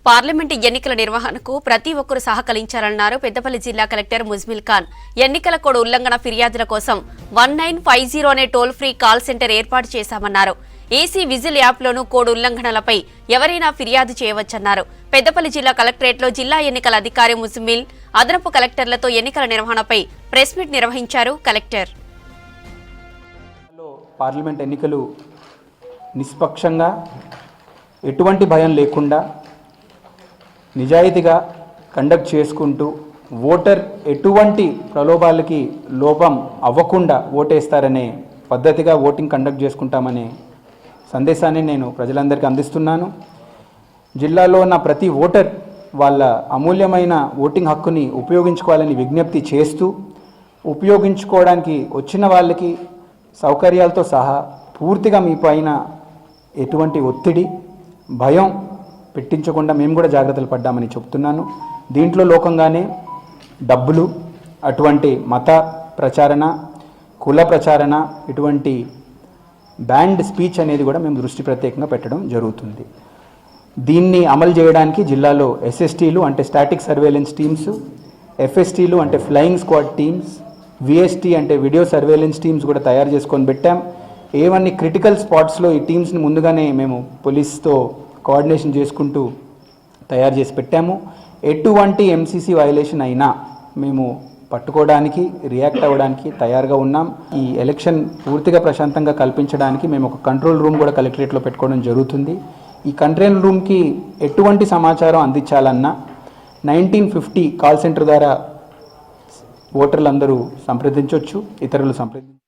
Parliament ఎన్నికల నిర్వహణకు ప్రతి ఒక్కరూ సహకరించాలన్నారు పెద్దపల్లి జిల్లా కలెక్టర్ ముజ్మిల్ ఖాన్. ఎన్నికల కోడ్ ఉల్లంఘన ఫిర్యాదుల కోసం 1950 అనే టోల్ ఫ్రీ కాల్ సెంటర్ ఏర్పాటు చేశామన్నారు. ఏసీ విజిల్ యాప్లోనూ కోడ్ ఉల్లంఘనలపై ఎవరైనా ఫిర్యాదు చేయవచ్చన్నారు. పెద్దపల్లి జిల్లా కలెక్టరేట్లో జిల్లా ఎన్నికల అధికారి ముజ్మిల్ అదనపు కలెక్టర్లతో ఎన్నికల నిర్వహణపై ప్రెస్ మీట్ నిర్వహించారు. కలెక్టర్ పార్లమెంట్ ఎన్నికలు నిష్పక్షంగా ఎటువంటి భయం లేకుండా నిజాయితీగా కండక్ట్ చేసుకుంటూ ఓటర్ ఎటువంటి ప్రలోభాలకి లోపం అవ్వకుండా ఓటేస్తారనే పద్ధతిగా ఓటింగ్ కండక్ట్ చేసుకుంటామనే సందేశాన్ని నేను ప్రజలందరికీ అందిస్తున్నాను. జిల్లాలో ఉన్న ప్రతి ఓటర్ వాళ్ళ అమూల్యమైన ఓటింగ్ హక్కుని ఉపయోగించుకోవాలని విజ్ఞప్తి చేస్తూ, ఉపయోగించుకోవడానికి వచ్చిన వాళ్ళకి సౌకర్యాలతో సహా పూర్తిగా మీ పైన ఎటువంటి ఒత్తిడి భయం పెట్టించకుండా మేము కూడా జాగ్రత్తలు పడ్డామని చెప్తున్నాను. దీంట్లో లోకంగానే డబ్బులు, అటువంటి మత ప్రచారణ, కుల ప్రచారణ, ఇటువంటి బ్యాండ్ స్పీచ్ అనేది కూడా మేము దృష్టి ప్రత్యేకంగా పెట్టడం జరుగుతుంది. దీన్ని అమలు చేయడానికి జిల్లాలో ఎస్ఎస్టీలు అంటే స్టాటిక్ సర్వేలెన్స్ టీమ్స్, ఎఫ్ఎస్టీలు అంటే ఫ్లయింగ్ స్క్వాడ్ టీమ్స్, విఎస్టీ అంటే వీడియో సర్వేలెన్స్ టీమ్స్ కూడా తయారు చేసుకొని పెట్టాం. ఏవన్నీ క్రిటికల్ స్పాట్స్లో ఈ టీమ్స్ని ముందుగానే మేము పోలీస్తో కోఆర్డినేషన్ చేసుకుంటూ తయారు చేసి పెట్టాము. ఎటువంటి ఎంసీసీ వైలేషన్ అయినా మేము పట్టుకోవడానికి, రియాక్ట్ అవ్వడానికి తయారుగా ఉన్నాం. ఈ ఎలక్షన్ పూర్తిగా ప్రశాంతంగా కల్పించడానికి మేము ఒక కంట్రోల్ రూమ్ కూడా కలెక్టరేట్లో పెట్టుకోవడం జరుగుతుంది. ఈ కంట్రోల్ రూమ్కి ఎటువంటి సమాచారం అందించాలన్నా 1950 కాల్ సెంటర్ ద్వారా ఓటర్లందరూ సంప్రదించవచ్చు, ఇతరులు సంప్రదించవచ్చు.